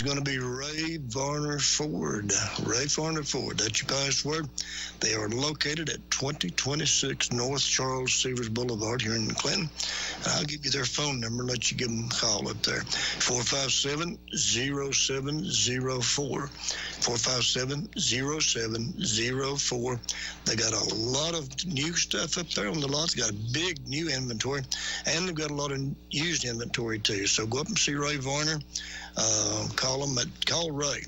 going to be Ray Varner Ford. Ray Varner Ford, that's your password. They are located at 2026 North Charles Severs Boulevard here in Clinton. I'll give you their phone number and let you give them a call up there. 457-0704. 457-0704. They got a lot of new stuff up there on the lot. They got a big new inventory, and they've got a lot of used inventory too. So go up and see Ray Varner. Call Ray,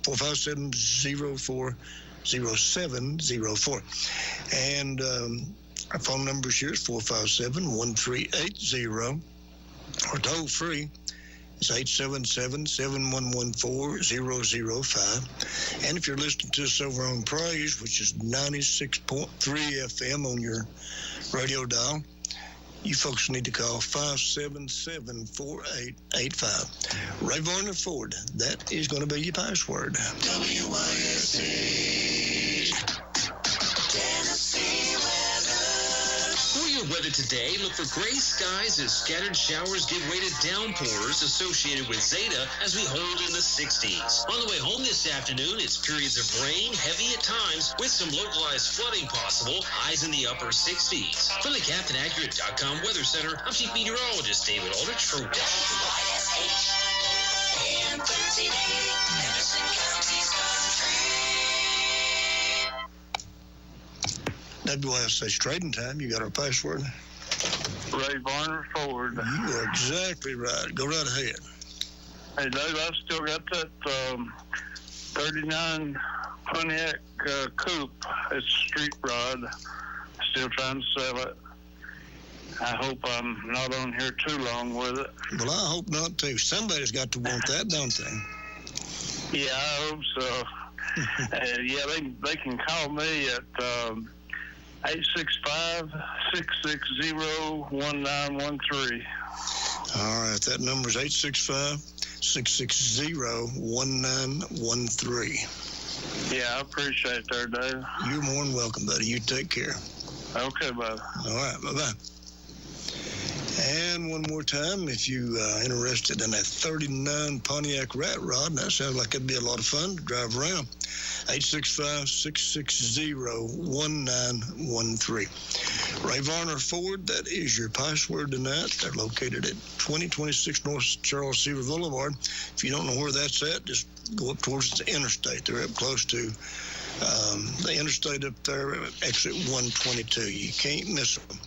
457-0704. And our phone number here is 457-1380, or toll free. It's 877-711-4005. And if you're listening to us over on Praise, which is 96.3 FM on your radio dial, you folks need to call 577-4885. Ray Varner Ford, that is going to be your password. WYSH. Tennessee weather. For your weather today, look for gray skies as scattered showers give way to downpours associated with Zeta as we hold in the 60s. On the way home this afternoon, it's periods of rain, heavy at times, with some localized flooding possible, highs in the upper 60s. From the CaptainAccurate.com Weather Center, I'm Chief Meteorologist David Aldrich for WYSH. AM 1380, Henderson County's country. WYSH Trading Time, you got our password? Ray Varner Ford. You are exactly right. Go right ahead. Hey, Dave, I've still got that 39 Pontiac coupe. It's a street rod. Still trying to sell it. I hope I'm not on here too long with it. Well, I hope not, too. Somebody's got to want that, don't they? Yeah, I hope so. Yeah, they can call me at 865-660-1913. All right, that number is 865-660-1913. Yeah, I appreciate that, Dave. You're more than welcome, buddy. You take care. Okay, buddy. All right, bye-bye. And one more time, if you are interested in that 39 Pontiac Rat Rod, that sounds like it'd be a lot of fun to drive around. 865-660-1913. Ray Varner Ford, that is your password tonight. They're located at 2026 North Charles Seaver Boulevard. If you don't know where that's at, just go up towards the interstate. They're up close to the interstate up there, exit 122. You can't miss them.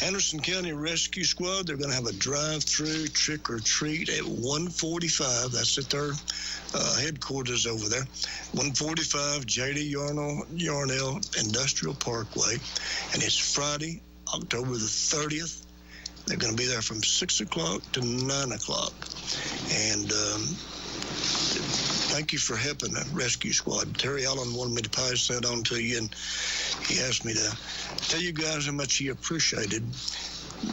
Anderson County Rescue Squad, they're going to have a drive-through trick-or-treat at 145. That's at their headquarters over there. 145 J.D. Yarnell Industrial Parkway. And it's Friday, October the 30th. They're going to be there from 6 o'clock to 9 o'clock. And thank you for helping the rescue squad. Terry Allen wanted me to pass that on to you, and he asked me to tell you guys how much he appreciated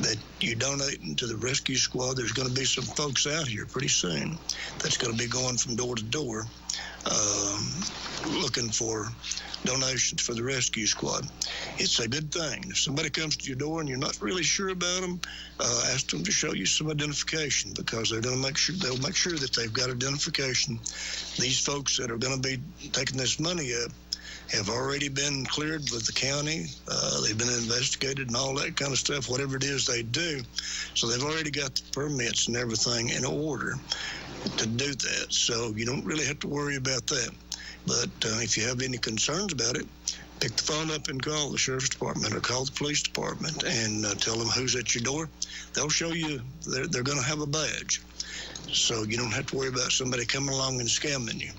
that you donating to the rescue squad. There's going to be some folks out here pretty soon that's going to be going from door to door looking for donations for the rescue squad. It's a good thing. If somebody comes to your door and you're not really sure about them, ask them to show you some identification, because they're going to make sure that they've got identification. These folks that are going to be taking this money up have already been cleared with the county. They've been investigated and all that kind of stuff, whatever it is they do. So they've already got the permits and everything in order to do that. So you don't really have to worry about that. But if you have any concerns about it, pick the phone up and call the sheriff's department or call the police department and tell them who's at your door. They'll show you they're going to have a badge. So you don't have to worry about somebody coming along and scamming you.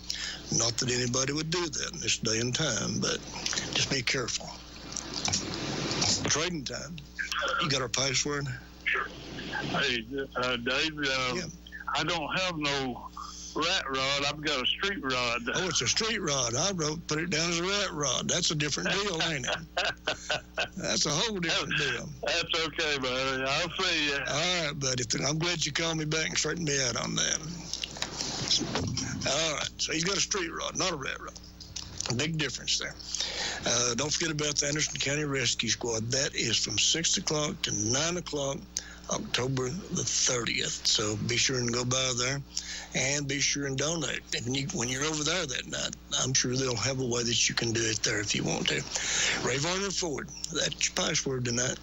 Not that anybody would do that in this day and time, but just be careful. Trading time. You got our password? Hey, Dave, Yeah. I don't have no rat rod. I've got a street rod. Oh, it's a street rod. I put it down as a rat rod. That's a different deal, ain't it? That's a whole different deal. That's okay, buddy. I'll see you. All right, buddy. I'm glad you called me back and straightened me out on that. All right. So he's got a street rod, not a rat rod. Big difference there. Don't forget about the Anderson County Rescue Squad. That is from 6 o'clock to 9 o'clock October the 30th. So be sure and go by there and be sure and donate. And when you're over there that night, I'm sure they'll have a way that you can do it there if you want to. Ray Varner Ford, that's your password tonight.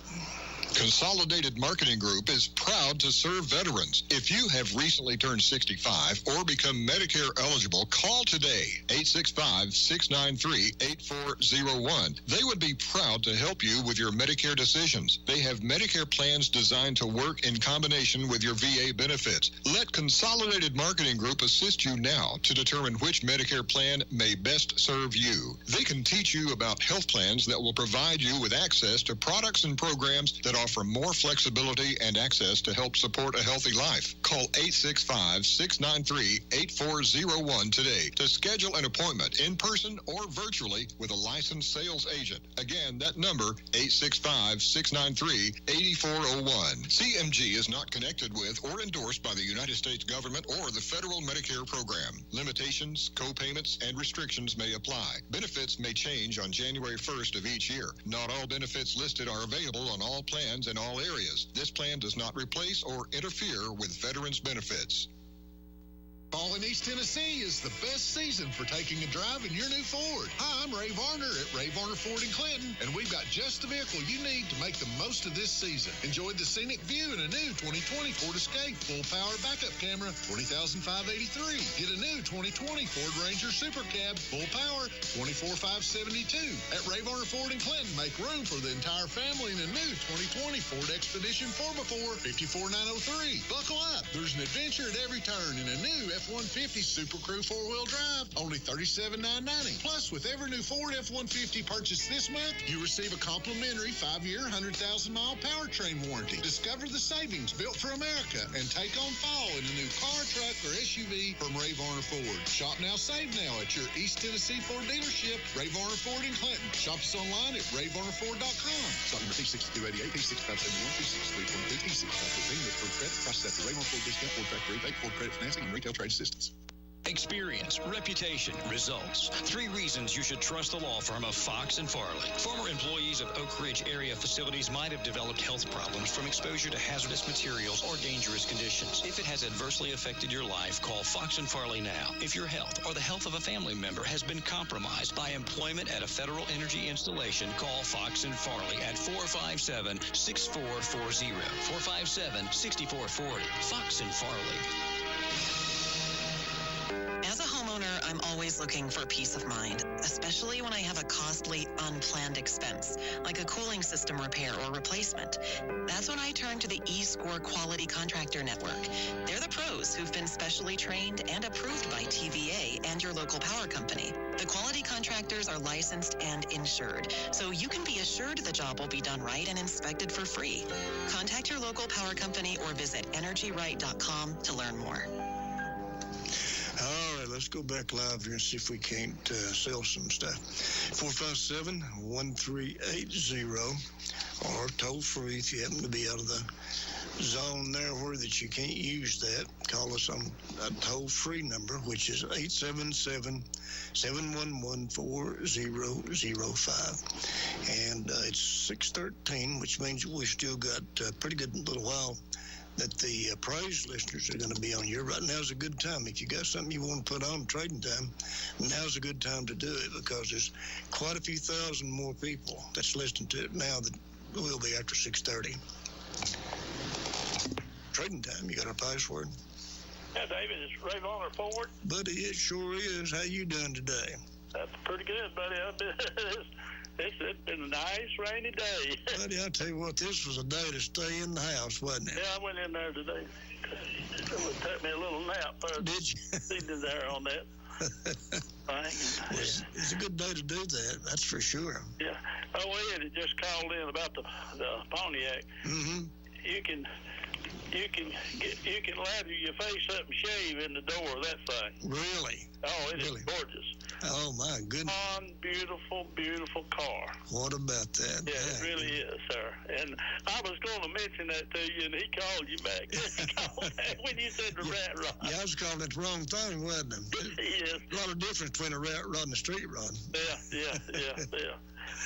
Consolidated Marketing Group is proud to serve veterans. If you have recently turned 65 or become Medicare eligible, call today, 865-693-8401. They would be proud to help you with your Medicare decisions. They have Medicare plans designed to work in combination with your VA benefits. Let Consolidated Marketing Group assist you now to determine which Medicare plan may best serve you. They can teach you about health plans that will provide you with access to products and programs that offer more flexibility and access to help support a healthy life. Call 865-693-8401 today to schedule an appointment in person or virtually with a licensed sales agent. Again, that number, 865-693-8401. CMG is not connected with or endorsed by the United States government or the federal Medicare program. Limitations, co-payments, and restrictions may apply. Benefits may change on January 1st of each year. Not all benefits listed are available on all plans in all areas. This plan does not replace or interfere with veterans' benefits. Fall in East Tennessee is the best season for taking a drive in your new Ford. Hi, I'm Ray Varner at Ray Varner Ford in Clinton, and we've got just the vehicle you need to make the most of this season. Enjoy the scenic view in a new 2020 Ford Escape full power backup camera, $20,583. Get a new 2020 Ford Ranger Super Cab full power, $24,572. At Ray Varner Ford in Clinton, make room for the entire family in a new 2020 Ford Expedition 4x4, $54,903. Buckle up. There's an adventure at every turn in a new F-150 Super Crew 4-wheel drive, only $37,990. Plus, with every new Ford F-150 purchase this month, you receive a complimentary 5-year, 100,000-mile powertrain warranty. Discover the savings built for America and take on fall in a new car, truck, or SUV from Ray Varner Ford. Shop now, save now at your East Tennessee Ford dealership, Ray Varner Ford in Clinton. Shop us online at rayvarnerford.com. Stock number P6288, P6571, P6322, P6514. With Ford credit, prices after Ray Varner Ford discount, Ford factory rebate, Ford credit financing, and retail trade assistance. Experience, reputation, results. 3 reasons you should trust the law firm of Fox and Farley. Former employees of Oak Ridge area facilities might have developed health problems from exposure to hazardous materials or dangerous conditions. If it has adversely affected your life, call Fox and Farley now. If your health or the health of a family member has been compromised by employment at a federal energy installation, call Fox and Farley at 457-6440. 457-6440. Fox and Farley. As a homeowner, I'm always looking for peace of mind, especially when I have a costly, unplanned expense, like a cooling system repair or replacement. That's when I turn to the eScore Quality Contractor Network. They're the pros who've been specially trained and approved by TVA and your local power company. The quality contractors are licensed and insured, so you can be assured the job will be done right and inspected for free. Contact your local power company or visit energyright.com to learn more. All right, let's go back live here and see if we can't sell some stuff. 457-1380, or toll free if you happen to be out of the zone there where that you can't use that. Call us on a toll free number, which is 877-711-4005. And it's 6:13, which means we've still got a pretty good little while that the praise listeners are going to be on here. Right now is a good time. If you got something you want to put on trading time, now's a good time to do it, because there's quite a few thousand more people that's listening to it now that will be after 6:30. Trading time, you got our password? Yeah, David, it's Ray Varner Ford. Buddy, it sure is. How you doing today? That's pretty good, buddy. It's been a nice rainy day. Buddy, I tell you what, this was a day to stay in the house, wasn't it? Yeah, I went in there today. It took me a little nap. Did you? Sitting there on that thing. It's a good day to do that, that's for sure. Yeah. Oh, Ed had just called in about the Pontiac. Mm-hmm. You can lather your face up and shave in the door of that thing. Really? Oh, it Really? is gorgeous. Oh, my goodness. One beautiful, beautiful car. What about that? Yeah, it really is, sir. And I was going to mention that to you, and he called you back. He called back when you said the rat rod. Yeah, I was calling it the wrong thing, wasn't it? Yes. A lot of difference between a rat rod and a street rod. Yeah.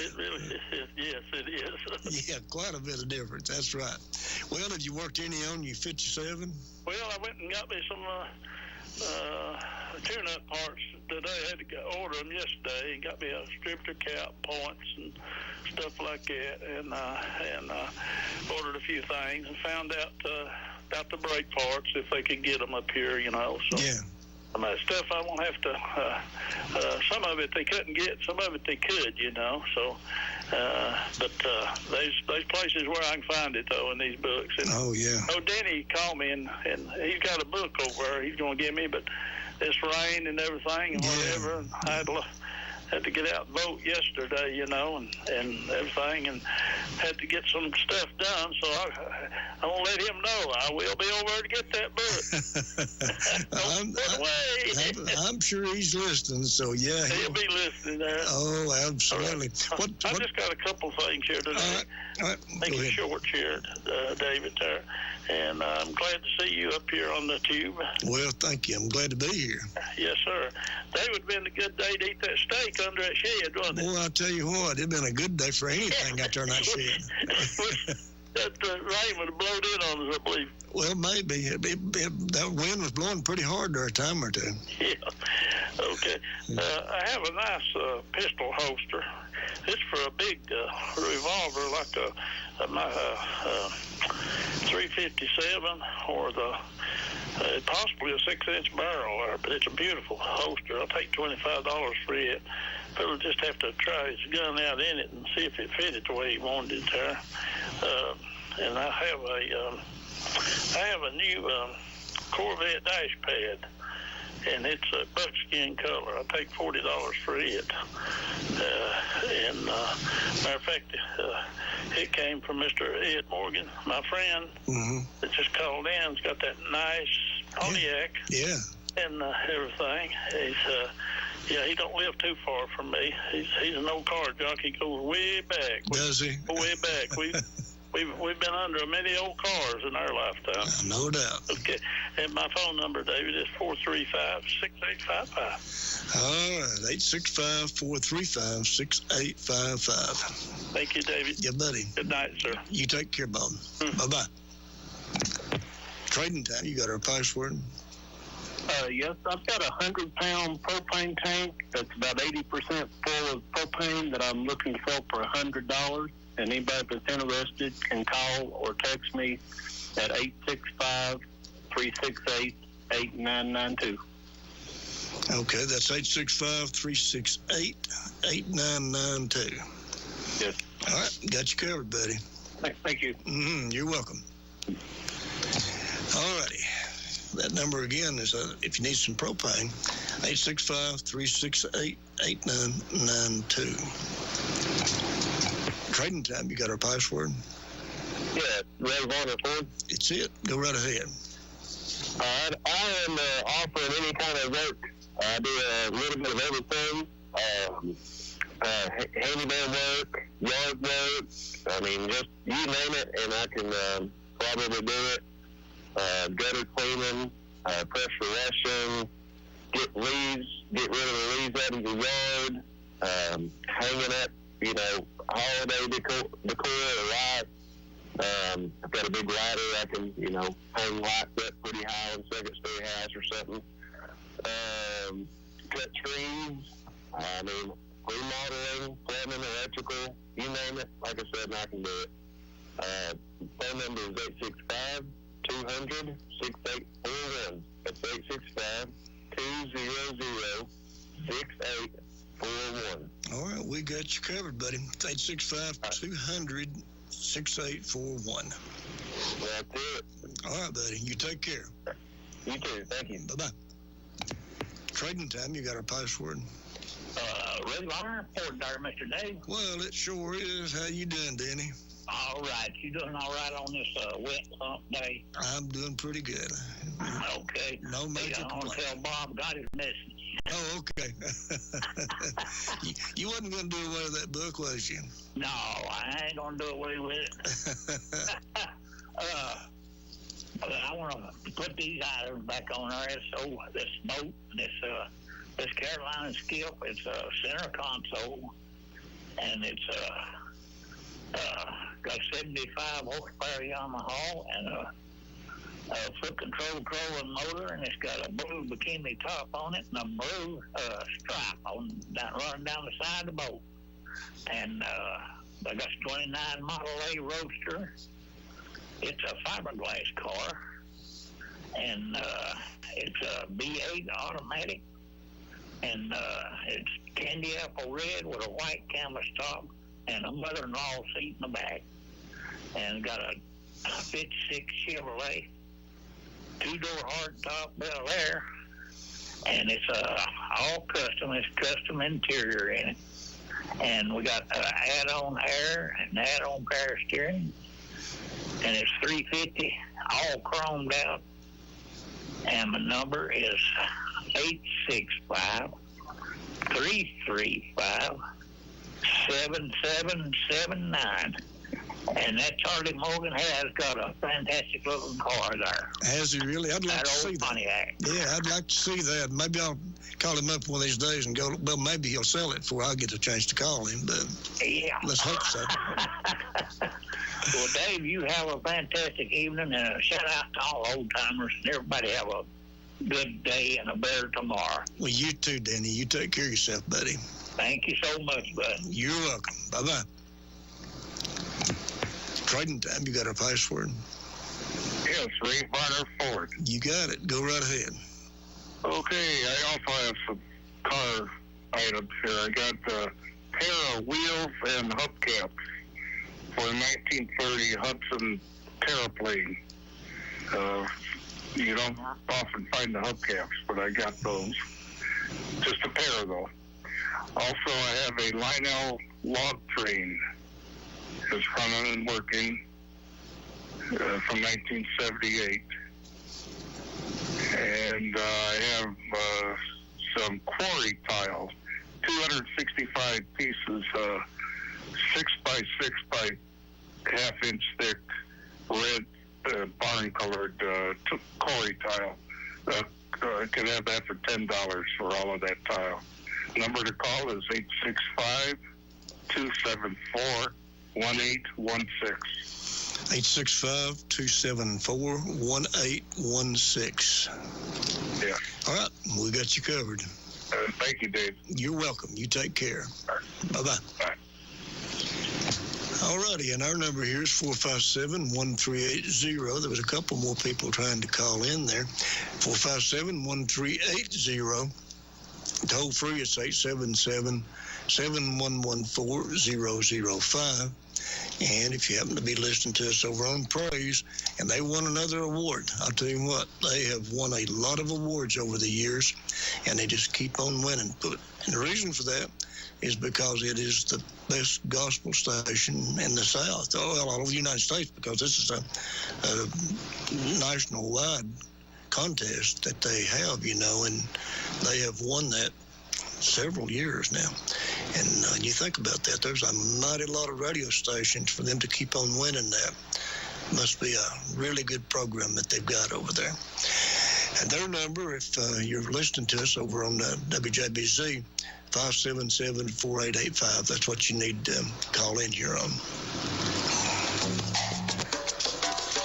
It really is. Yes, it is. Yeah, quite a bit of difference. That's right. Well, have you worked any on your 57? Well, I went and got me some tune-up parts today. I had to order them yesterday and got me a distributor cap, points, and stuff like that, and ordered a few things and found out about the brake parts if they could get them up here, So. Yeah. Stuff I won't have to, some of it they couldn't get, some of it they could, so, but those places where I can find it, though, in these books. And, oh, yeah. Oh, Denny called me, and he's got a book over there he's going to give me, but it's rain and everything and whatever, and I had to get out and vote yesterday, and everything, and had to get some stuff done, so I won't let him know. I will be over to get that book. I'm sure he's listening, so yeah. He'll be listening there. Oh, absolutely. Right. I just got a couple things here today. All right. Thank you, short here, David, there. And I'm glad to see you up here on the tube. Well, thank you. I'm glad to be here. Yes, sir. That would have been a good day to eat that steak under that shed, wasn't it? Boy, I'll tell you what, it'd been a good day for anything out there in that shed. That rain would have blown in on us, I believe. Well, maybe. That wind was blowing pretty hard there a time or two. Yeah. Okay. I have a nice pistol holster. It's for a big revolver, like my 357 or possibly a 6-inch barrel, but it's a beautiful holster. I'll take $25 for it. Fellow just have to try his gun out in it and see if it fitted the way he wanted it there. And I have a new Corvette dash pad, and it's a buckskin color. I take $40 for it. Matter of fact, it came from Mr. Ed Morgan, my friend, that just called in. He's got that nice Pontiac. Yeah. And everything. He don't live too far from me. He's an old car junkie. He goes way back. Does he? Way back. We've been under many old cars in our lifetime. No doubt. Okay. And my phone number, David, is 435-6855. All right. 865-435-6855. Thank you, David. Yeah, buddy. Good night, sir. You take care, Bob. Bye-bye. Trading time. You got our password? Yes, I've got a 100-pound propane tank that's about 80% full of propane that I'm looking to sell for $100. And anybody that's interested can call or text me at 865-368-8992. Okay, that's 865-368-8992. Yes. All right, got you covered, buddy. Thank you. You're welcome. All righty. That number again is, if you need some propane, 865-368-8992. Trading time, you got our password? Yeah, Ray Varner Ford. It's it. Go right ahead. All right. I am offering any kind of work. I do a little bit of everything. Handyman work, yard work. I mean, just you name it, and I can probably do it. Gutter cleaning, pressure washing, get rid of the leaves out of your yard, hanging up, holiday decor or lights. I've got a big ladder. I can, hang lights up pretty high on second story house or something. Cut trees. Remodeling, plumbing, electrical, you name it. Like I said, I can do it. Phone number is 865-200-6841. That's 865-200-6841. All right, we got you covered, buddy. 865-200-6841. That's it. All right, buddy. You take care. You too. Thank you. Bye-bye. Trading time, you got our password? Ray Varner Ford there, Mr. Dave. Well, it sure is. How you doing, Denny? All right. You doing all right on this wet hump day? I'm doing pretty good. Okay. No major I want to tell Bob got his message. Oh, okay. you wasn't going to do away with that book, was you? No, I ain't going to do away with it. I want to put these items back on there. So this boat, this Carolina skiff, it's a center console. and it's got 75 horsepower Yamaha and a foot control trolling motor, and it's got a blue bikini top on it and a blue stripe running down the side of the boat. And I got a 29 Model A Roadster. It's a fiberglass car, and it's a V8 automatic, and it's candy apple red with a white canvas top and a mother-in-law seat in the back, and got a 56 Chevrolet, two-door hardtop Bel Air, and it's all custom. It's custom interior in it, and we got add-on air and add-on power steering, and it's 350, all chromed out, and my number is 865-335-7779. And that Charlie Morgan has got a fantastic looking car there. Has he really? I'd like that to see old that. Pontiac. Yeah, I'd like to see that. Maybe I'll call him up one of these days and go, well, maybe he'll sell it before I get a chance to call him, but yeah. Let's hope so. Well, Dave, you have a fantastic evening, and a shout out to all old-timers, and everybody have a good day and a better tomorrow. Well, you too, Danny. You take care of yourself, buddy. Thank you so much, bud. You're welcome. Bye-bye. Trading time, you got our password? Yes, Ray Varner Ford. You got it. Go right ahead. Okay, I also have some car items here. I got a pair of wheels and hubcaps for the 1930 Hudson Terraplane. You don't often find the hubcaps, but I got those. Just a pair, though. Also, I have a Lionel log train. It's running and working from 1978. And I have some quarry tile, 265 pieces, 6 by 6 by half-inch thick, red barn-colored quarry tile. I can have that for $10 for all of that tile. Number to call is 865-274-1816. 865-274-1816. Yeah. All right, we got you covered. Thank you, Dave. You're welcome. You take care. Right. Bye-bye. Bye. All righty, and our number here is 457-1380. There was a couple more people trying to call in there. 457-1380. Toll free, it's 877-711-4005. And if you happen to be listening to us over on Praise and they won another award, I'll tell you what, they have won a lot of awards over the years, and they just keep on winning. And the reason for that is because it is the best gospel station in the South, all over the United States, because this is a national-wide contest that they have, and they have won that several years now. And you think about that, there's a mighty lot of radio stations for them to keep on winning that. Must be a really good program that they've got over there. And their number, if you're listening to us over on WJBZ, 577-4885. That's what you need to call in here on.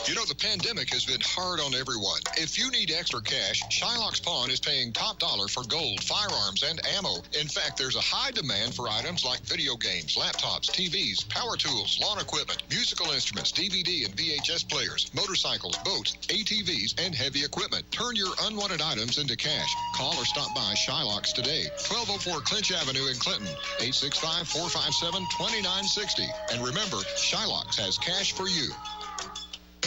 You know, the pandemic has been hard on everyone. If you need extra cash, Shylock's Pawn is paying top dollar for gold, firearms, and ammo. In fact, there's a high demand for items like video games, laptops, TVs, power tools, lawn equipment, musical instruments, DVD and VHS players, motorcycles, boats, ATVs, and heavy equipment. Turn your unwanted items into cash. Call or stop by Shylock's today. 1204 Clinch Avenue in Clinton, 865-457-2960. And remember, Shylock's has cash for you.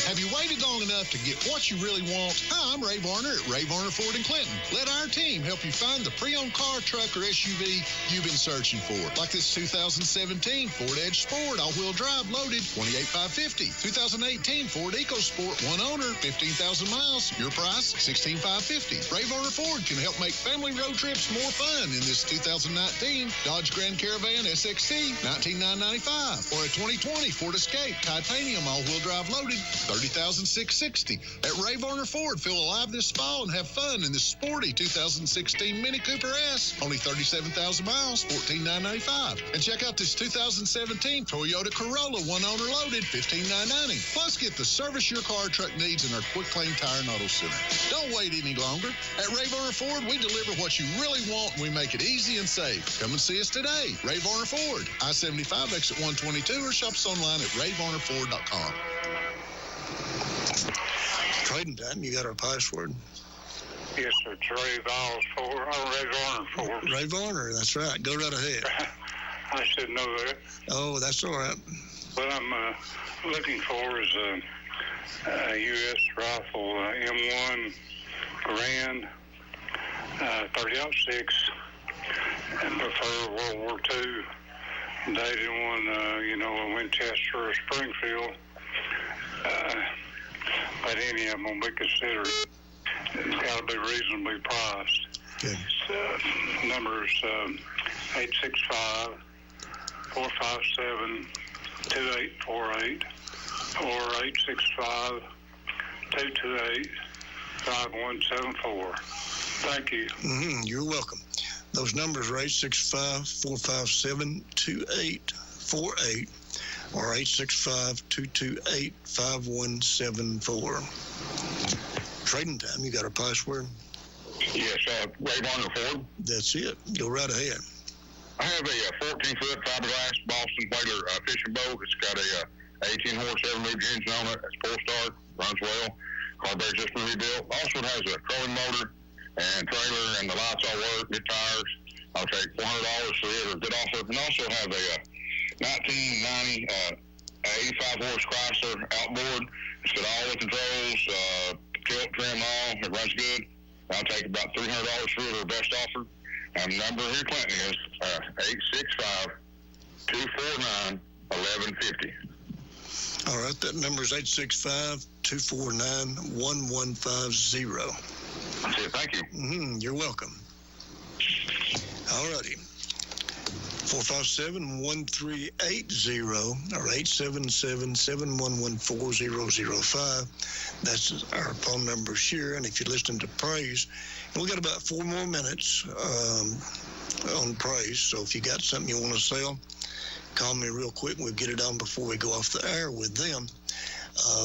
Have you waited long enough to get what you really want? Hi, I'm Ray Varner at Ray Varner Ford in Clinton. Let our team help you find the pre-owned car, truck, or SUV you've been searching for. Like this 2017 Ford Edge Sport, all-wheel drive, loaded, $28,550. 2018 Ford EcoSport, one owner, 15,000 miles. Your price, $16,550. Ray Varner Ford can help make family road trips more fun in this 2019 Dodge Grand Caravan SXT, $19,995. Or a 2020 Ford Escape, titanium, all-wheel drive, loaded, $30,660. At Ray Varner Ford, feel alive this fall and have fun in this sporty 2016 Mini Cooper S. Only 37,000 miles, $14,995. And check out this 2017 Toyota Corolla one-owner loaded, $15,990. Plus, get the service your car or truck needs in our Quick Claim Tire and Auto Center. Don't wait any longer. At Ray Varner Ford, we deliver what you really want and we make it easy and safe. Come and see us today. Ray Varner Ford, I-75 exit 122, or shop us online at rayvarnerford.com. Trading time, you got our password? Yes, sir. It's Ray Varner Ford. Ray Varner, that's right. Go right ahead. I should know that. Oh, that's all right. What I'm looking for is a U.S. rifle M1 Garand 30-06, and prefer World War II dated one, a Winchester or Springfield. But any of them will be considered. It's got to be reasonably priced. Okay. Numbers 865-457-2848 or 865-228-5174. Thank you. You're welcome. Those numbers are 865-457-2848 or 865-228-5174. Trading time, you got our password? Yes, Ray Varner Ford. That's it. Go right ahead. I have a 14-foot fiberglass Boston Whaler fishing boat. It's got a 18-horse 7-liter engine on it. It's 4-star, runs well. Carburetor just been rebuilt. Also has a trolling motor and trailer, and the lights all work, good tires. I'll take $400 for it or get off it. And also have a 1990 85-horse Chrysler outboard. It's got all the controls, tilt, trim, all. It runs good. I'll take about $300 for it or best offer. And the number here, Clinton, is 865-249-1150. All right, that number is 865-249-1150. That's it. Thank you. You're welcome. All righty. 457-1380 or 877-711-4005. That's our phone number here. And if you're listening to Praise, we got about 4 more minutes on Praise. So if you got something you want to sell, call me real quick and we'll get it on before we go off the air with them.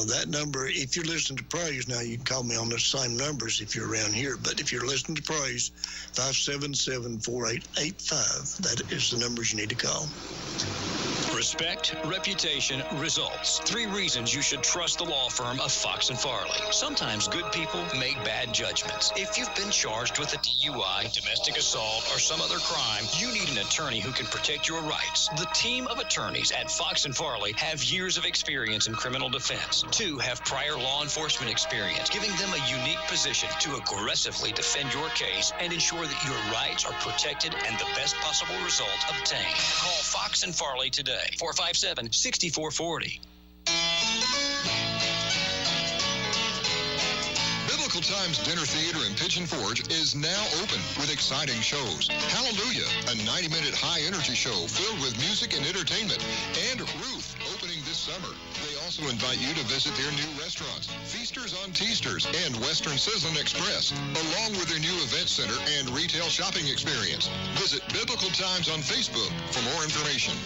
That number, if you're listening to Praise, now you can call me on the same numbers if you're around here, but if you're listening to Praise, 577-4885, that is the numbers you need to call. Respect, reputation, results. 3 reasons you should trust the law firm of Fox and Farley. Sometimes good people make bad judgments. If you've been charged with a DUI, domestic assault, or some other crime, you need an attorney who can protect your rights. The team of attorneys at Fox and Farley have years of experience in criminal defense. 2 have prior law enforcement experience, giving them a unique position to aggressively defend your case and ensure that your rights are protected and the best possible result obtained. Call Fox and Farley today. 457-6440. Biblical Times Dinner Theater in Pigeon Forge is now open with exciting shows. Hallelujah, a 90-minute high-energy show filled with music and entertainment. And Ruth, opening this summer. They also invite you to visit their new restaurants, Feasters on Teasters and Western Sizzlin' Express, along with their new event center and retail shopping experience. Visit Biblical Times on Facebook for more information.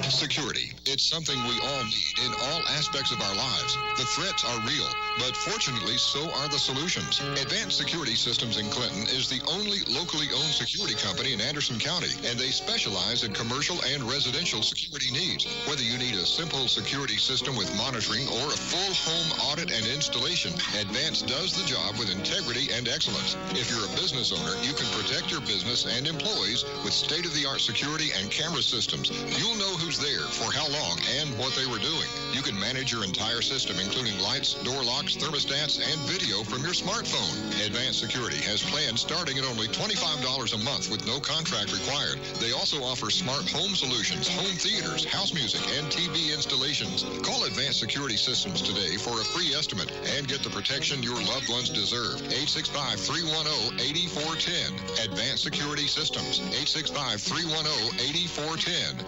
Security. It's something we all need in all aspects of our lives. The threats are real, but fortunately, so are the solutions. Advanced Security Systems in Clinton is the only locally owned security company in Anderson County, and they specialize in commercial and residential security needs. Whether you need a simple security system with monitoring or a full home audit and installation, Advanced does the job with integrity and excellence. If you're a business owner, you can protect your business and employees with state-of-the-art security and camera systems. You'll know who's there, for how long, and what they were doing. You can manage your entire system, including lights, door locks, thermostats, and video from your smartphone. Advanced Security has plans starting at only $25 a month with no contract required. They also offer smart home solutions, home theaters, house music, and TV installations. Call Advanced Security Systems today for a free estimate and get the protection your loved ones deserve. 865-310-8410. Advanced Security Systems. 865-310-8410.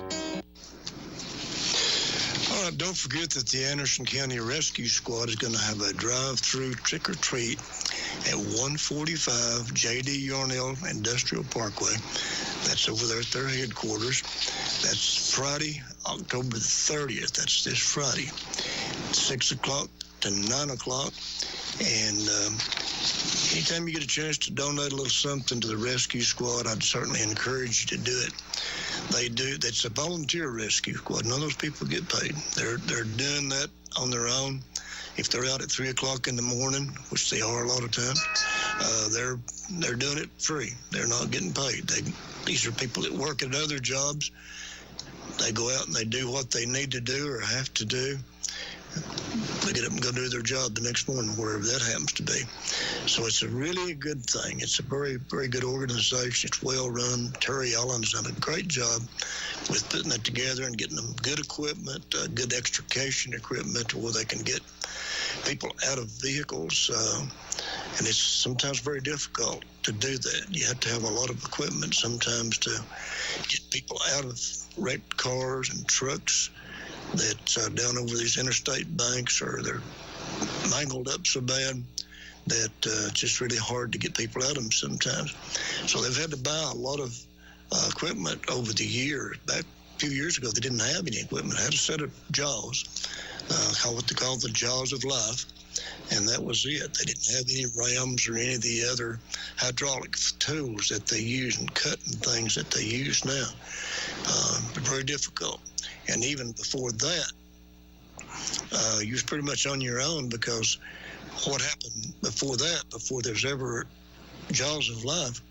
All right, don't forget that the Anderson County Rescue Squad is going to have a drive-through trick-or-treat at 145 J.D. Yarnell Industrial Parkway. That's over there at their headquarters. That's Friday, October the 30th. That's this Friday, 6 o'clock to 9 o'clock. And anytime you get a chance to donate a little something to the rescue squad, I'd certainly encourage you to do it. That's a volunteer rescue squad. None of those people get paid. They're doing that on their own. If they're out at 3 o'clock in the morning, which they are a lot of times, they're doing it free. They're not getting paid. These are people that work at other jobs. They go out and they do what they need to do or have to do. They get up and go do their job the next morning, wherever that happens to be. So it's a really good thing. It's a very, very good organization. It's well run. Terry Allen's done a great job with putting that together and getting them good equipment, good extrication equipment where they can get people out of vehicles. And it's sometimes very difficult to do that. You have to have a lot of equipment sometimes to get people out of wrecked cars and trucks that's down over these interstate banks, or they're mangled up so bad that it's just really hard to get people out of them sometimes. So they've had to buy a lot of equipment over the years. Back a few years ago, they didn't have any equipment. They had a set of jaws, what they call the jaws of life, and that was it. They didn't have any rams or any of the other hydraulic tools that they use and cutting things that they use now. Very difficult. And even before that, you was pretty much on your own, because what happened before that, before there's ever jaws of life,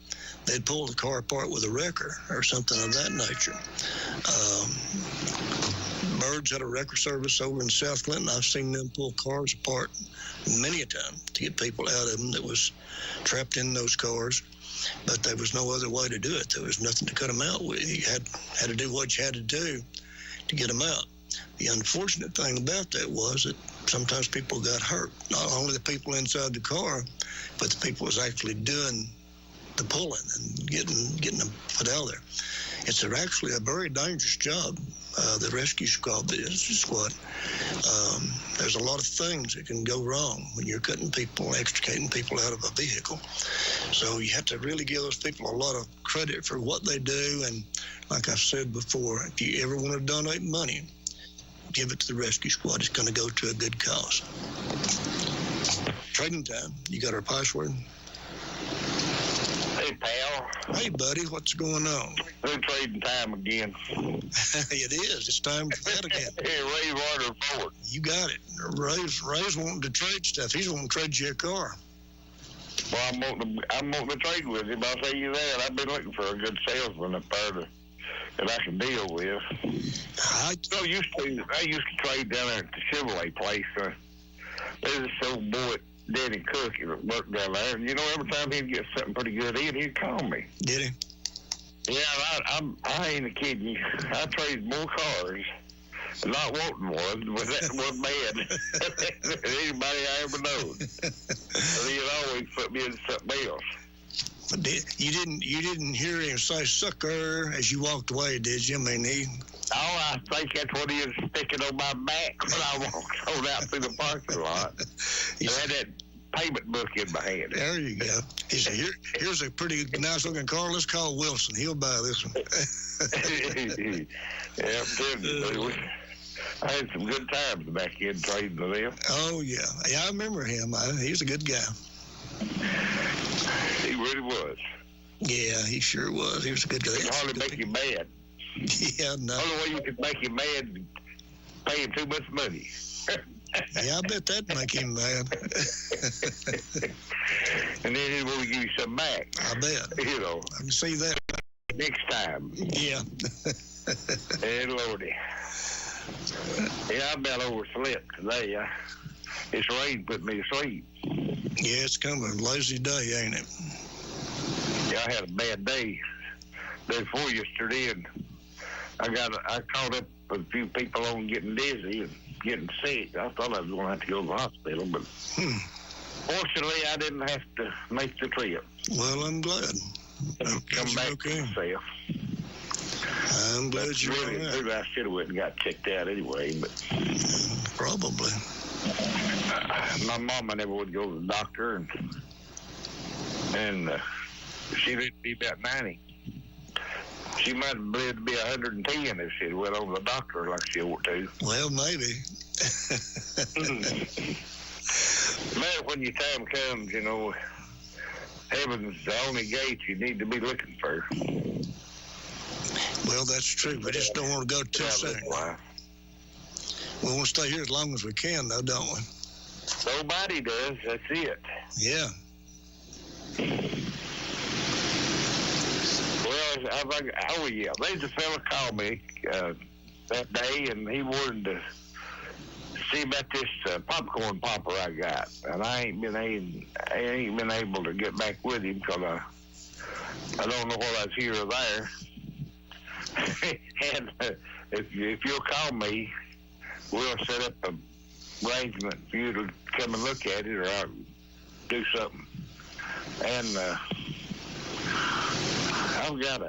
they'd pull the car apart with a wrecker or something of that nature. Birds had a wrecker service over in South Clinton. I've seen them pull cars apart many a time to get people out of them that was trapped in those cars. But there was no other way to do it. There was nothing to cut them out with. You had to do what you had to do to get them out. The unfortunate thing about that was that sometimes people got hurt. Not only the people inside the car, but the people was actually doing the pulling and getting them put out of there. It's actually a very dangerous job, the rescue squad. There's a lot of things that can go wrong when you're cutting people, extricating people out of a vehicle. So you have to really give those people a lot of credit for what they do. And like I've said before, if you ever want to donate money, give it to the rescue squad. It's going to go to a good cause. Trading time. You got our password? Hey, pal. Hey, buddy. What's going on? We're trading time again. It is. It's time for that again. Hey, Ray Warner Ford. You got it. Ray's wanting to trade stuff. He's wanting to trade you a car. Well, I'm wanting to trade with him. I'll tell you that. I've been looking for a good salesman up there that I can deal with. I used to trade down there at the Chevrolet place. There's this old boy, Danny Cook, that worked down there. And, every time he'd get something pretty good in, he'd call me. Did he? Yeah, I ain't kidding you. I traded more cars, not wanting one, but that one man than anybody I ever known. And he'd always put me in something else. But you didn't hear him say "sucker" as you walked away, did you? I mean, I think that's what he was sticking on my back when I walked on out through the parking lot. I had that payment book in my hand. There you go. He said, here's a pretty nice-looking car. Let's call Wilson. He'll buy this one. Yeah, I'm telling you, I had some good times back in trading with him. Oh, yeah. Yeah, I remember him. He's a good guy. He really was. Yeah, he sure was. He was a good guy. He could hardly make you mad. Yeah, no. The only way you could make him mad is paying too much money. Yeah, I bet that'd make him mad. And then he will give you some back. I bet. I can see that. Next time. Yeah. Hey, Lordy. Yeah, I'm about overslept today. It's rain put me to sleep. Yeah, it's kind of a lazy day, ain't it? Yeah, I had a bad day before yesterday, and I caught up with a few people on getting dizzy and getting sick. I thought I was going to have to go to the hospital, but fortunately, I didn't have to make the trip. Well, I'm glad. Come back to myself. I'm glad you're really all right. good. I should have went and got checked out anyway, but Probably. my mama never would go to the doctor, and she lived to be about 90. She might have lived to be 110 if she'd went over to the doctor like she ought to. Well, maybe. But when your time comes, you know, heaven's the only gate you need to be looking for. Well, that's true. We just don't want to go too soon. We want to stay here as long as we can, though, don't we? Nobody does. That's it. Yeah. Well, yeah. There's a fella called me that day, and he wanted to see about this popcorn popper I got, and I ain't been able to get back with him because I don't know whether I was here or there. And if you'll call me, we'll set up an arrangement for you to come and look at it, or I'll do something. And I've got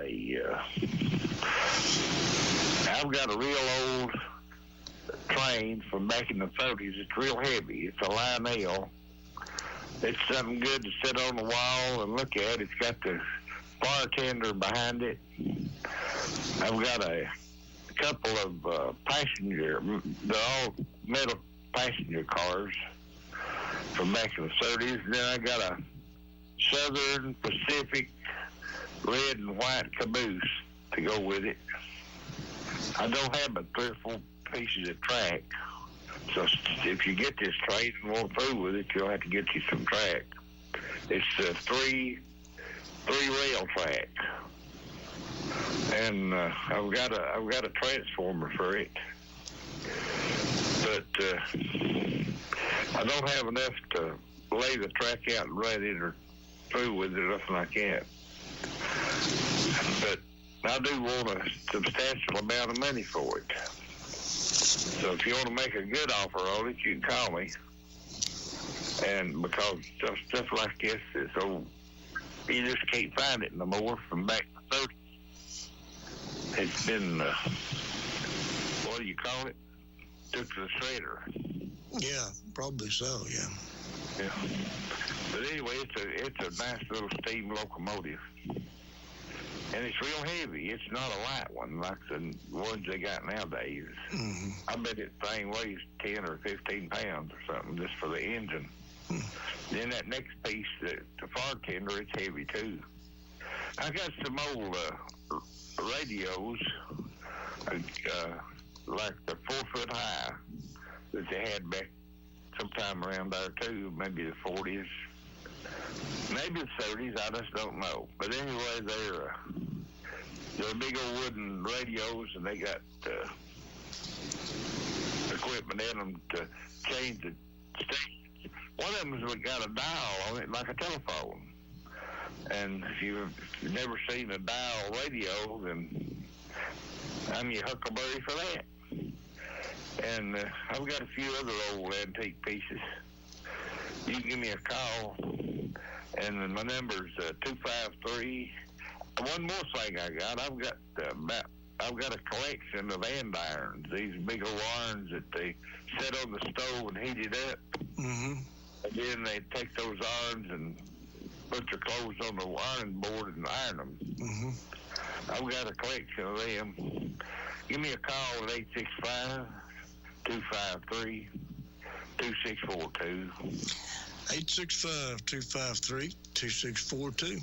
a real old train from back in the 30s. It's real heavy. It's a Lionel. It's something good to sit on the wall and look at. It's got the bartender behind it. I've got a couple of they're all metal passenger cars from back in the 30s. And then I got a Southern Pacific red and white caboose to go with it. I don't have but 3 or 4 pieces of track. So if you get this train and won't through with it, you'll have to get you some track. It's a three rail track, and I've got a transformer for it, but I don't have enough to lay the track out and run it or through with it or nothing like that. But I do want a substantial amount of money for it. So if you want to make a good offer on it, you can call me. And because stuff like this is old, you just can't find it no more from back in the 30s. It's been, what do you call it? Took to the shredder. Yeah, probably so, yeah. Yeah. But anyway, it's a nice little steam locomotive. And it's real heavy. It's not a light one like the ones they got nowadays. Mm-hmm. I bet that thing weighs 10 or 15 pounds or something just for the engine. Then that next piece, the bartender, it's heavy too. I got some old radios, like the 4 foot high that they had back sometime around there too, maybe the 40s, maybe the 30s, I just don't know. But anyway, they're big old wooden radios, and they got equipment in them to change the station. One of them's got a dial on it, like a telephone. And if you've never seen a dial radio, then I'm your huckleberry for that. And I've got a few other old antique pieces. You can give me a call, and my number's 253. One more thing I got, I've got a collection of andirons. These big old irons that they set on the stove and heat it up. Mm-hmm. And then they take those irons and put their clothes on the iron board and iron them. Mm-hmm. I've got a collection of them. Give me a call at 865-253-2642. 865-253-2642.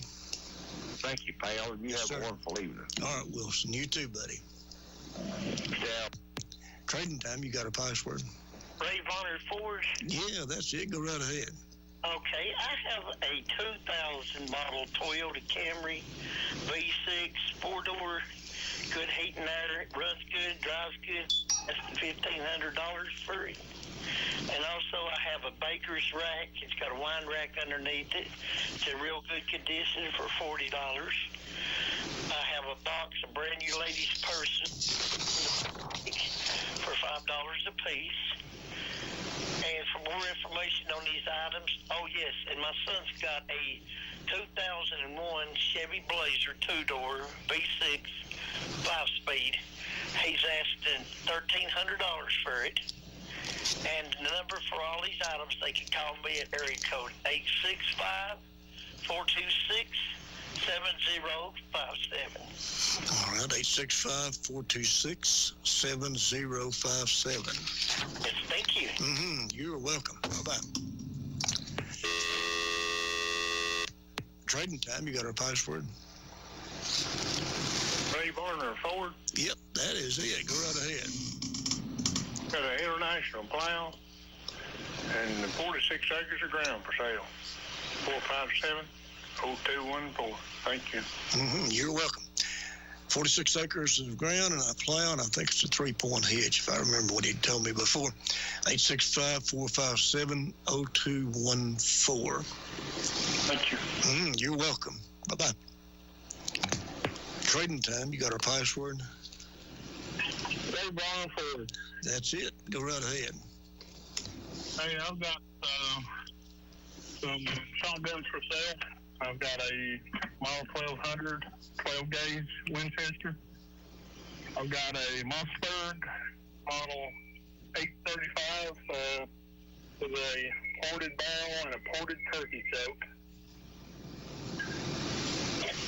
Thank you, pal. You Yes, have sir. a wonderful evening. All right, Wilson. You too, buddy. Yeah. Trading time, you got a password? Ray Varner Ford. Yeah, that's it. Go right ahead. Okay, I have a 2000 model Toyota Camry V6 4-door, good heat and air, runs good, drives good. That's $1,500 for it. And also I have a baker's rack. It's got a wine rack underneath it. It's in real good condition for $40. I have a box of brand new ladies' purses for $5 a piece. And for more information on these items, oh yes, and my son's got a 2001 Chevy Blazer 2-door V6 5-speed. He's asking $1,300 for it. And the number for all these items, they can call me at area code 865-426-7057. All right, 865-426-7057. Yes, thank you. You're welcome. Bye-bye. Trading time, you got our password? Ray Varner Ford. Yep, that is it. Go right ahead. Got an international plow and 46 acres of ground for sale. 457-0214. Thank you. You're welcome. 46 acres of ground and a plow, and I think it's a 3-point hitch, if I remember what he'd told me before. 865-457-0214. Thank you. You're welcome. Bye-bye. Trading time, you got our password? Ray Varner Ford. That's it. Go right ahead. Hey, I've got some shotguns for sale. I've got a Model 1200 12-gauge Winchester. I've got a Mossberg Model 835 with a ported barrel and a ported turkey choke.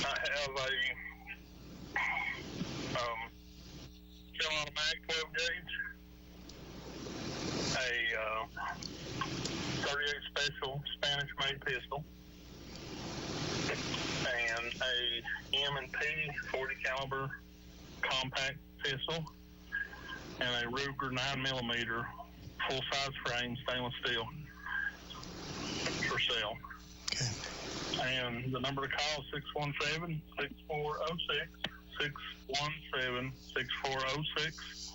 I have a semi-automatic 12-gauge, a 38 Special Spanish-made pistol, and a M&P 40 caliber compact pistol, and a Ruger 9mm full-size frame stainless steel for sale. Okay. And the number to call is 617-6406. 617-6406.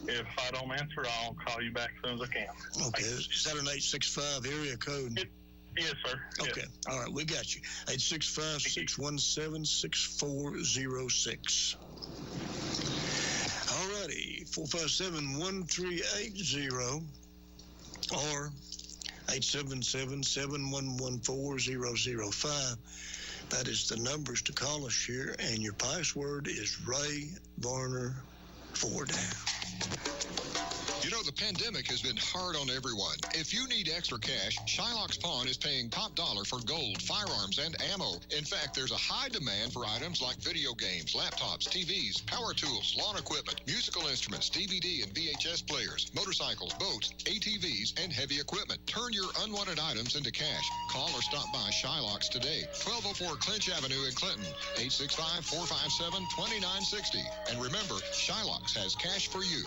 If I don't answer, I'll call you back as soon as I can. Okay. Is that an 865 area code? Yes, sir. Okay. Yes. All right. We got you. 865-617-6406. All righty. 457-1380 or 877-711-4005. That is the numbers to call us here, and your password is Ray Varner Ford. You know, the pandemic has been hard on everyone. If you need extra cash, Shylock's Pawn is paying top dollar for gold, firearms, and ammo. In fact, there's a high demand for items like video games, laptops, TVs, power tools, lawn equipment, musical instruments, DVD and VHS players, motorcycles, boats, ATVs, and heavy equipment. Turn your unwanted items into cash. Call or stop by Shylock's today. 1204 Clinch Avenue in Clinton, 865-457-2960. And remember, Shylock's has cash for you.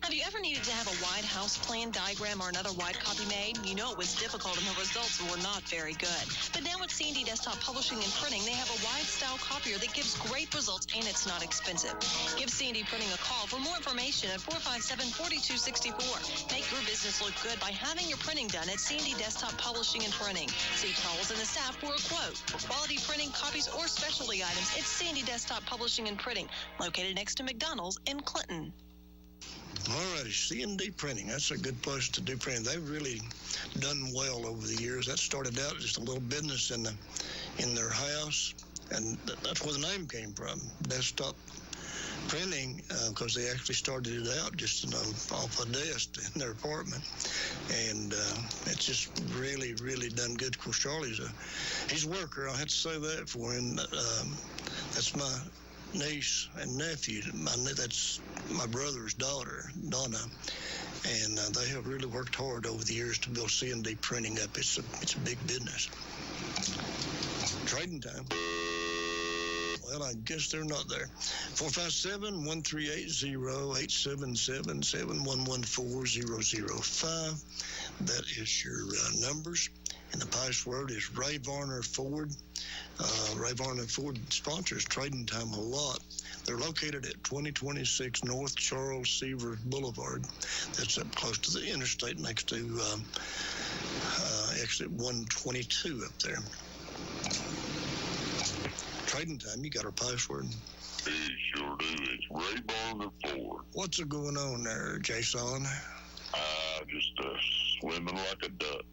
Have you ever needed to have a wide house plan, diagram, or another wide copy made? You know it was difficult and the results were not very good. But now at C&D Desktop Publishing and Printing, they have a wide-style copier that gives great results and it's not expensive. Give C&D Printing a call for more information at 457-4264. Make your business look good by having your printing done at C&D Desktop Publishing and Printing. See Charles and the staff for a quote. For quality printing, copies, or specialty items, it's C&D Desktop Publishing and Printing, located next to McDonald's in Clinton. All righty, C&D Printing. That's a good place to do printing. They've really done well over the years. That started out just a little business in their house, and that's where the name came from, Desktop Printing, because they actually started it out just off a desk in their apartment, and it's just really, really done good. Of course, Charlie's he's a worker. I have to say that for him. That's my niece and nephew. That's my brother's daughter, Donna, and they have really worked hard over the years to build C&D Printing up. It's a big business. Trading time. Well, I guess they're not there. 457-1380, 877-711-4005. That is your numbers. And the password is Ray Varner Ford. Ray Varner Ford sponsors Trading Time a lot. They're located at 2026 North Charles Seaver Boulevard. That's up close to the interstate next to exit 122 up there. Trading Time, you got our password? It sure do. It's Ray Varner Ford. What's going on there, Jason? Just swimming like a duck.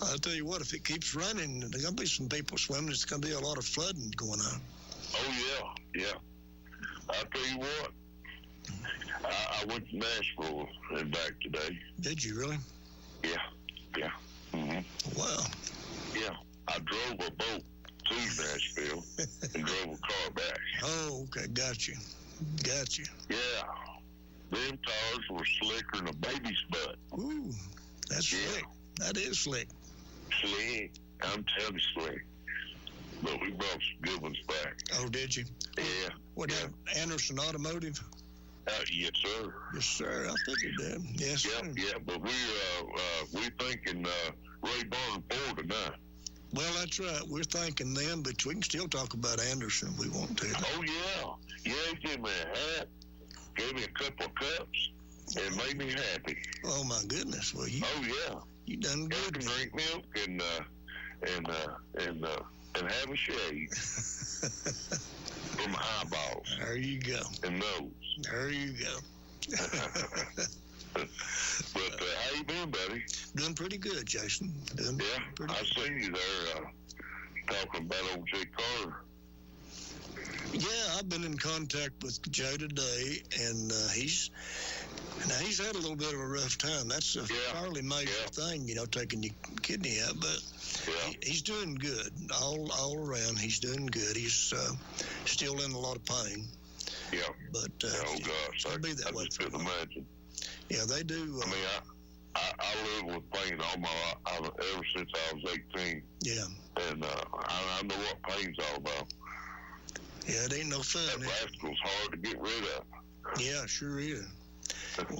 I'll tell you what, if it keeps running, there's going to be some people swimming. There's going to be a lot of flooding going on. Oh, yeah. I'll tell you what. I went to Nashville and back today. Did you really? Yeah. Mm-hmm. Wow. Yeah. I drove a boat to Nashville and drove a car back. Oh, okay. Got you. Yeah. Them tires were slicker than a baby's butt. Ooh, that's slick. That is slick. Slick. I'm telling you, slick. But we brought some good ones back. Oh, did you? Yeah. What, Anderson Automotive? Yes, sir. Yes, sir. I figured that. Yes, sir. Yeah, but we're thinking Ray Barn Ford tonight. Well, that's right. We're thanking them, but we can still talk about Anderson if we want to. Oh, yeah. Yeah, he gave me a hat, gave me a couple of cups, and made me happy. Oh, my goodness. Well, you done good. I can drink milk and have a shave from my eyeballs. There you go. And nose. There you go. But how you been, buddy? Doing pretty good, Jason. I seen you there talking about old Jay Carter. Yeah, I've been in contact with Jay today, and he's had a little bit of a rough time. That's a fairly major thing, taking your kidney out, but he's doing good all around. He's doing good. He's still in a lot of pain. Yeah. But oh gosh, I just couldn't imagine. Yeah, they do. I mean, I live with pain ever since I was 18. Yeah. And I know what pain's all about. Yeah, it ain't no fun. That rascal's hard to get rid of. Yeah, sure is.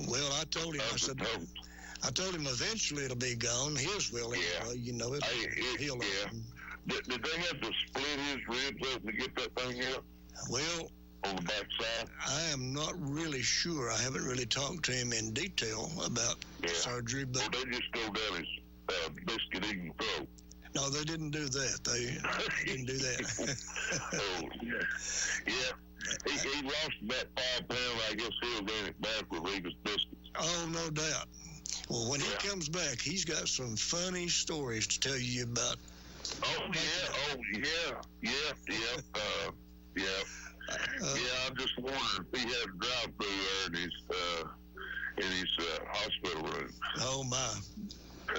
Well, I told him, I told him eventually it'll be gone. His will, anyway. It'll heal up. Did they have to split his ribs up to get that thing out? Well, on the backside? I am not really sure. I haven't really talked to him in detail about surgery, but they just go down his biscuit eating throat. No, they didn't do that. They didn't do that. Oh, yeah. He lost about 5 pounds. I guess he'll gain it back with Reva's biscuits. Oh, no doubt. Well, when he comes back, he's got some funny stories to tell you about. I'm just wondering if he had a drive-through there in his hospital room. Oh my! A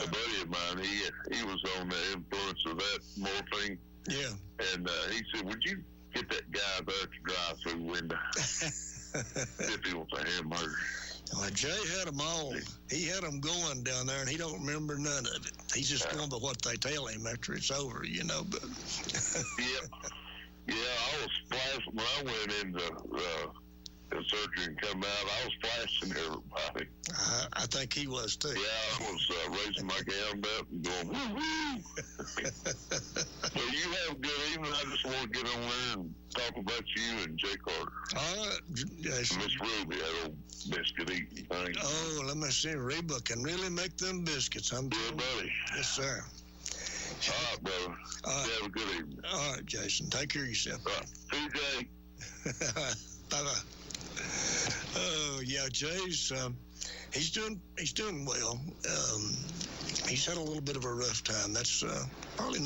buddy of mine, he was on the influence of that morphine. Yeah. And he said, "Would you get that guy there at the drive-through window if he wants a hamburger?" Well, Jay had them all. He had them going down there, and he don't remember none of it. He's just going by what they tell him after it's over, But Yeah, I was flashing when I went into the surgery and come out. I was flashing everybody. I think he was too. Yeah, I was raising my hand up and going, woo woo. Well, you have a good evening. I just want to get on there and talk about you and Jay Carter. All right, Jason. Miss Ruby, that old biscuit eating thing. Oh, let me see. Reba can really make them biscuits. I'm good, buddy. Yes, sir. All right, brother. Have a good evening. All right, Jason. Take care of yourself. All right. See you, Jay. Bye-bye. Oh, yeah, Jay's, he's doing well. He's had a little bit of a rough time. That's probably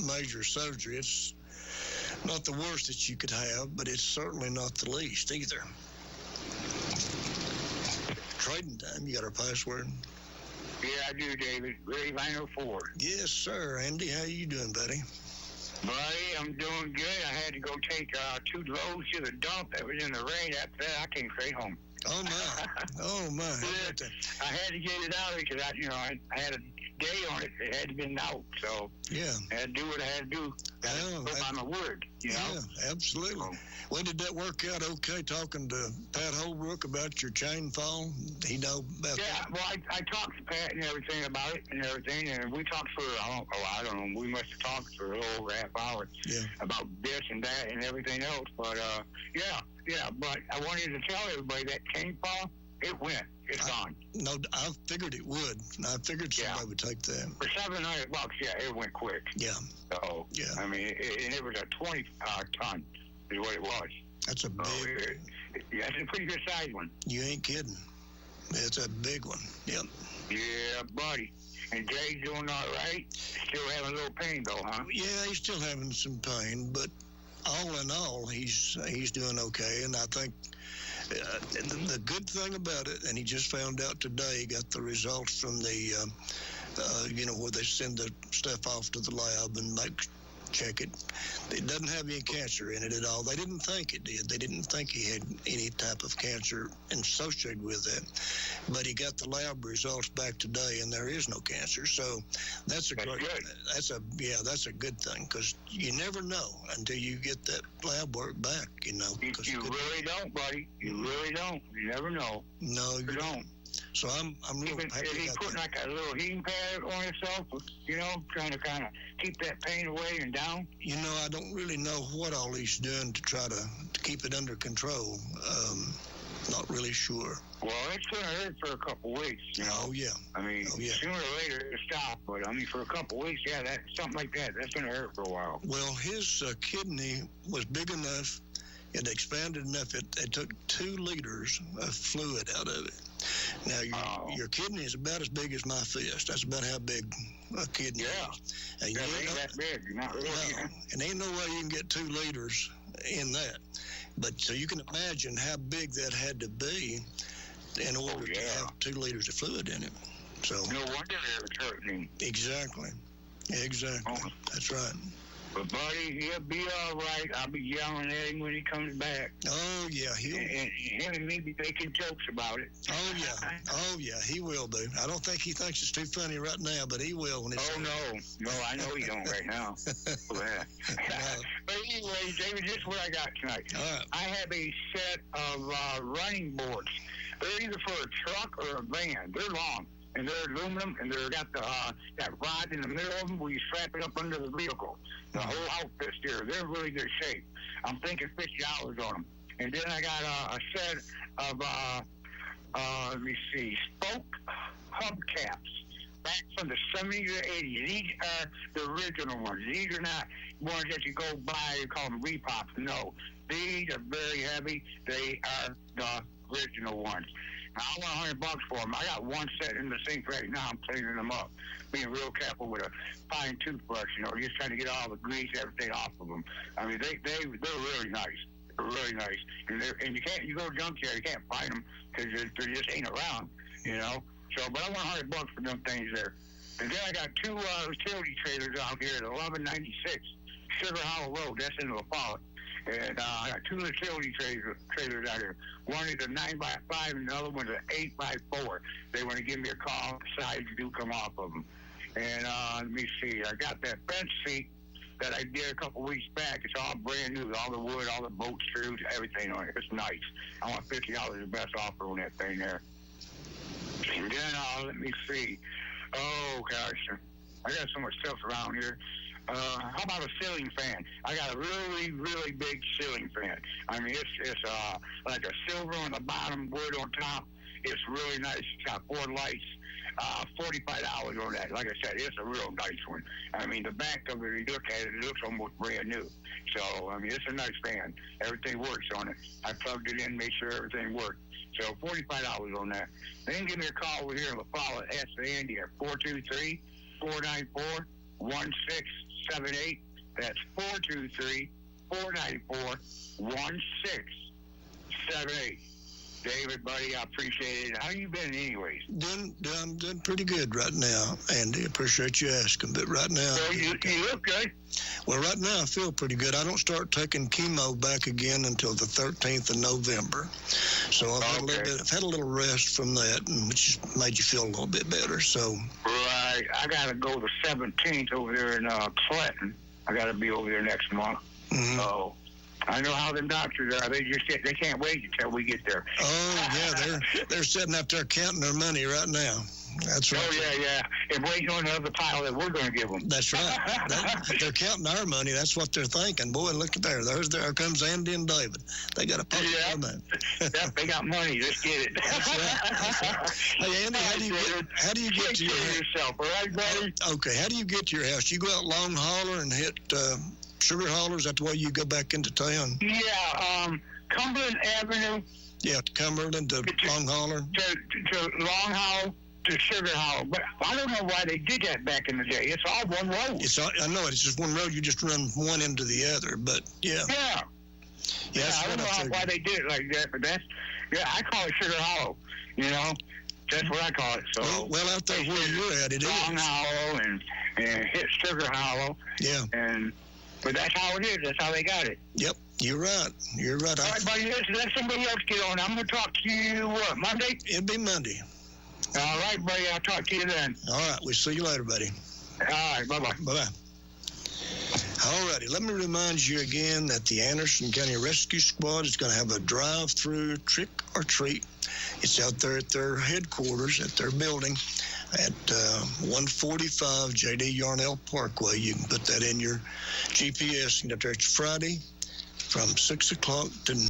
major surgery. It's not the worst that you could have, but it's certainly not the least either. Trading time, you got our password? Yeah, I do, David. Ray 904. Yes, sir. Andy, how you doing, buddy? Buddy, I'm doing good. I had to go take 2 loads to the dump that was in the rain. After that, I came straight home. Oh, my. Oh, my. I had to get it out because I had a day on it. It had to be out. So I had to do what I had to do. Go by my word, Yeah, absolutely. Well, did that work out okay talking to Pat Holbrook about your chain fall? He know about that? Yeah, well, I talked to Pat and everything about it and everything, and we talked for, I don't know, we must have talked for over a half hour about this and that and everything else. But, but I wanted to tell everybody that chain fall, it went. It's gone. No, I figured it would. I figured somebody would take that. For $700, it went quick. Yeah. So, I mean, it was a 20-ton is what it was. That's a big that's a pretty good size one. You ain't kidding. It's a big one. Yep. Yeah, buddy. And Jay's doing all right? Still having a little pain, though, huh? Yeah, he's still having some pain, but all in all, he's doing okay. And I think the good thing about it, and he just found out today, he got the results from the, where they send the stuff off to the lab and check it. It doesn't have any cancer in it at all. They didn't think it did. They didn't think he had any type of cancer associated with that. But he got the lab results back today, and there is no cancer. So that's a great. That's a good thing, because you never know until you get that lab work back. You really don't, buddy. You really don't. You never know. No, you don't. So I'm real happy. Is he putting like a little heating pad on himself, trying to kind of keep that pain away and down? I don't really know what all he's doing to try to keep it under control. Not really sure. Well, it's going to hurt for a couple weeks, Oh, yeah. I mean, sooner or later it'll stop, but I mean, for a couple weeks, something like that, that's going to hurt for a while. Well, his kidney was big enough, it expanded enough, it took 2 liters of fluid out of it. Now, your kidney is about as big as my fist. That's about how big a kidney is. And it ain't that big. Not really. No, and ain't no way you can get 2 liters in that. But so you can imagine how big that had to be in order to have 2 liters of fluid in it. So no wonder it was hurting him. Exactly. That's right. But, buddy, he'll be all right. I'll be yelling at him when he comes back. Oh, yeah. And him and me be making jokes about it. Oh, yeah, he will do. I don't think he thinks it's too funny right now, but he will when it's... Oh, no, I know he don't right now. But anyway, David, this is what I got tonight. All right. I have a set of running boards. They're either for a truck or a van. They're long. And they're aluminum, and they've got that rod in the middle of them where you strap it up under the vehicle. The whole outfit there. They're in really good shape. I'm thinking $50 on them. And then I got a set of, let me see, spoke hubcaps back from the 70s or 80s. These are the original ones. These are not ones that you go buy, you call them repops. No, these are very heavy. They are the original ones. I want $100 for them. I got one set in the sink right now. I'm cleaning them up, being real careful with a fine toothbrush. Just trying to get all the grease, everything off of them. I mean, they're really nice. They're really nice, and you go to junkyard, you can't find them because they just ain't around. So, but I want $100 for them things there. And then I got 2 utility trailers out here at 1196 Sugar Hollow Road. That's in La Follette. And I got 2 utility trailers out here. One is a 9x5 and the other one's an 8x4. They want to give me a call. The sides do come off of them. And let me see. I got that bench seat that I did a couple weeks back. It's all brand new. All the wood, all the bolt screws, everything on it. It's nice. I want $50 the best offer on that thing there. And then let me see. Oh, gosh. I got so much stuff around here. How about a ceiling fan? I got a really, really big ceiling fan. I mean, it's like a silver on the bottom, wood on top. It's really nice. It's got 4 lights. $45 on that. Like I said, it's a real nice one. I mean, the back of it, you look at it, it looks almost brand new. So, I mean, it's a nice fan. Everything works on it. I plugged it in, made sure everything worked. So, $45 on that. Then give me a call over here in La Follette. Ask Andy at 423-494-1678. That's 423-494-1678. David, buddy, I appreciate it. How you been anyways? I'm doing pretty good right now, Andy. I appreciate you asking. But right now... Well, you look good. Well, right now I feel pretty good. I don't start taking chemo back again until the 13th of November. So I've had a little rest from that, and which made you feel a little bit better. So right. I got to go the 17th over there in Clinton. I got to be over there next month. Mm-hmm. So... I know how them doctors are. They can't wait until we get there. Oh yeah, they're sitting up there counting their money right now. That's right. Oh yeah, and waiting on another pile that we're going to give them. That's right. They're counting our money. That's what they're thinking. Boy, look at there. There comes Andy and David. They got a post on that. Yep, they got money. Let's get it. That's right. Hey Andy, how do you get to your house? Yourself, all right, buddy? Okay, how do you get to your house? You go out Long Holler and hit Sugar Holler? Is that the way you go back into town? Yeah, Cumberland Avenue. Yeah, Cumberland to Long Holler. To Long Holler to Sugar Hollow. But I don't know why they did that back in the day. It's all one road. I know it's just one road. You just run one into the other. But yeah. Yeah, I don't know why they did it like that, but I call it Sugar Hollow. You know, that's what I call it. So well out there where you're at, it is Long Hollow and hit Sugar Hollow. Yeah. But that's how it is. That's how they got it. Yep, you're right. You're right. All right, buddy, let somebody else get on. I'm going to talk to you, Monday? It'll be Monday. All right, buddy, I'll talk to you then. All right, we'll see you later, buddy. All right, bye-bye. Bye-bye. All righty, let me remind you again that the Anderson County Rescue Squad is going to have a drive-through trick or treat. It's out there at their headquarters, at their building, at 145 J.D. Yarnell Parkway. You can put that in your GPS and get there. It's Friday from 6 o'clock to